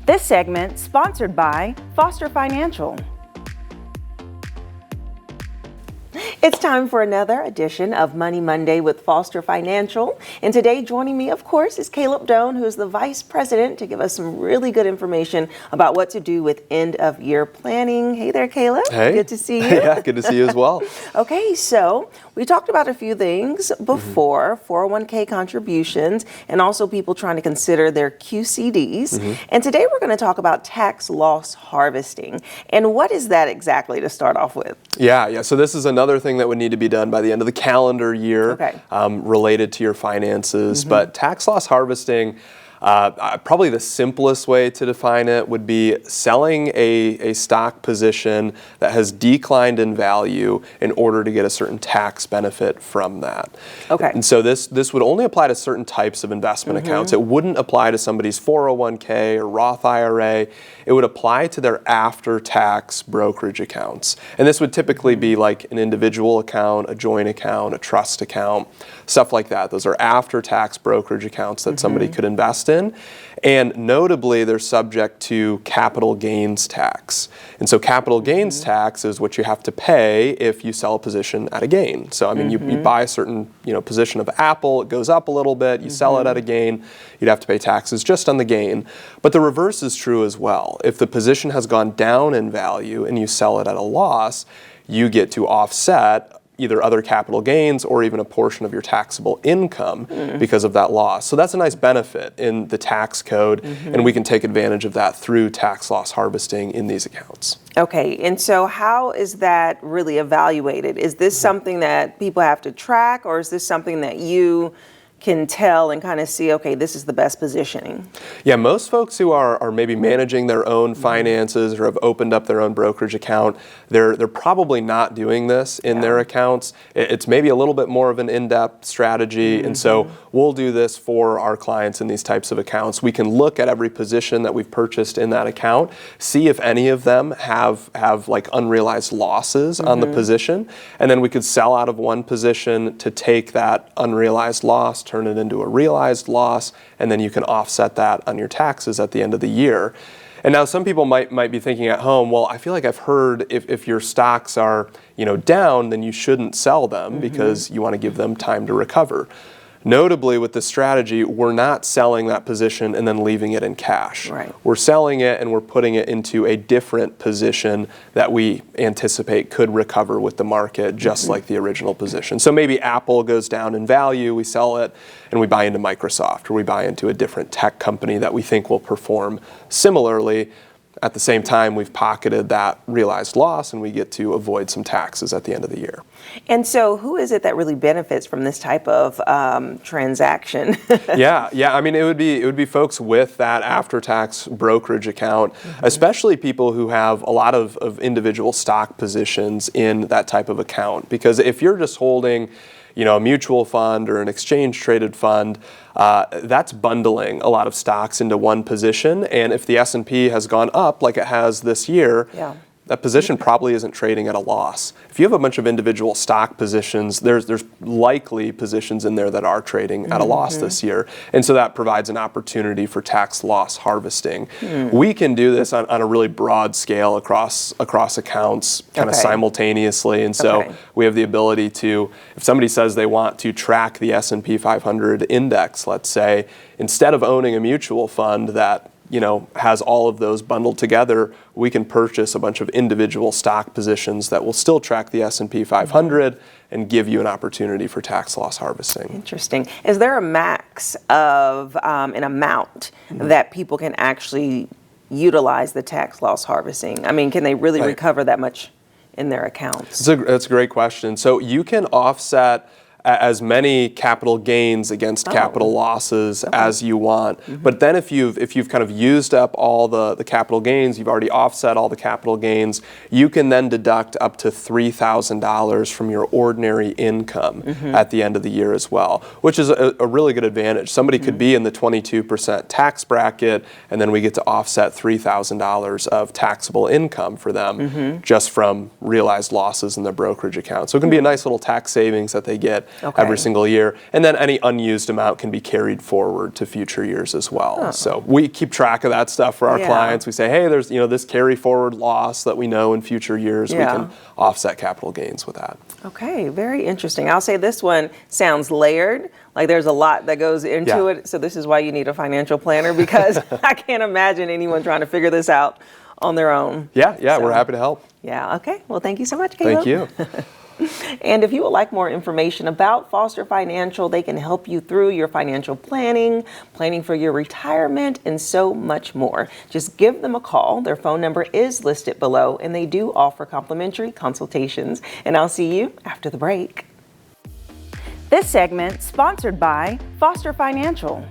This segment sponsored by Foster Financial. It's time for another edition of Money Monday with Foster Financial. And today joining me, of course, is Caleb Doane, who is the Vice President, to give us some really good information about what to do with end-of-year planning. Hey there, Caleb. Hey. Good to see you. Yeah, good to see you as well. Okay, so we talked about a few things before, 401k contributions, and also people trying to consider their QCDs. And today we're going to talk about tax loss harvesting. And what is that exactly, to start off with? Yeah. So this is another thing that would need to be done by the end of the calendar year, related to your finances. But tax loss harvesting, probably the simplest way to define it would be selling a stock position that has declined in value in order to get a certain tax benefit from that. Okay. And so this would only apply to certain types of investment accounts. It wouldn't apply to somebody's 401k or Roth IRA. It would apply to their after-tax brokerage accounts. And this would typically be like an individual account, a joint account, a trust account, stuff like that. Those are after-tax brokerage accounts that somebody could invest in. And notably, they're subject to capital gains tax. And so capital gains tax is what you have to pay if you sell a position at a gain. So I mean, you buy a certain position of Apple, it goes up a little bit, you sell it at a gain, you'd have to pay taxes just on the gain. But the reverse is true as well. If the position has gone down in value and you sell it at a loss, you get to offset either other capital gains or even a portion of your taxable income because of that loss. So that's a nice benefit in the tax code, and we can take advantage of that through tax loss harvesting in these accounts. Okay, and so how is that really evaluated? Is this something that people have to track, or is this something that you can tell and kind of see, okay, this is the best positioning? Yeah, most folks who are maybe managing their own finances or have opened up their own brokerage account, they're probably not doing this in their accounts. It's maybe a little bit more of an in-depth strategy, and so we'll do this for our clients in these types of accounts. We can look at every position that we've purchased in that account, see if any of them have like unrealized losses on the position, and then we could sell out of one position to take that unrealized loss, turn it into a realized loss, and then you can offset that on your taxes at the end of the year. And now some people might be thinking at home, well, I feel like I've heard if your stocks are down, then you shouldn't sell them because you want to give them time to recover. Notably, with this strategy, we're not selling that position and then leaving it in cash. Right. We're selling it and we're putting it into a different position that we anticipate could recover with the market, just like the original position. So maybe Apple goes down in value, we sell it, and we buy into Microsoft, or we buy into a different tech company that we think will perform similarly. At the same time, we've pocketed that realized loss, and we get to avoid some taxes at the end of the year. And so who is it that really benefits from this type of transaction? Yeah. I mean, it would be folks with that after-tax brokerage account, especially people who have a lot of individual stock positions in that type of account. Because if you're just holding a mutual fund or an exchange-traded fund, that's bundling a lot of stocks into one position. And if the S&P has gone up like it has this year, that position probably isn't trading at a loss. If you have a bunch of individual stock positions, there's likely positions in there that are trading at a loss this year. And so that provides an opportunity for tax loss harvesting. We can do this on a really broad scale across accounts kind of simultaneously. And so we have the ability to, if somebody says they want to track the S&P 500 index, let's say, instead of owning a mutual fund that has all of those bundled together, we can purchase a bunch of individual stock positions that will still track the S&P 500 and give you an opportunity for tax loss harvesting. Interesting. Is there a max of an amount that people can actually utilize the tax loss harvesting? I mean, can they really recover that much in their accounts? That's a great question. So you can offset as many capital gains against capital losses as you want. But then if you've kind of used up all the capital gains, you've already offset all the capital gains, you can then deduct up to $3,000 from your ordinary income at the end of the year as well, which is a really good advantage. Somebody could be in the 22% tax bracket, and then we get to offset $3,000 of taxable income for them just from realized losses in their brokerage account. So it can be a nice little tax savings that they get Okay. every single year. And then any unused amount can be carried forward to future years as well. So we keep track of that stuff for our clients. We say, hey, there's this carry forward loss that we know in future years. We can offset capital gains with that. Okay, very interesting. I'll say this one sounds layered, like there's a lot that goes into it. So this is why you need a financial planner, because I can't imagine anyone trying to figure this out on their own. Yeah, we're happy to help. Yeah, okay. Well, thank you so much, Caleb. Thank you. And if you would like more information about Foster Financial, they can help you through your financial planning, planning for your retirement, and so much more. Just give them a call. Their phone number is listed below, and they do offer complimentary consultations. And I'll see you after the break. This segment sponsored by Foster Financial.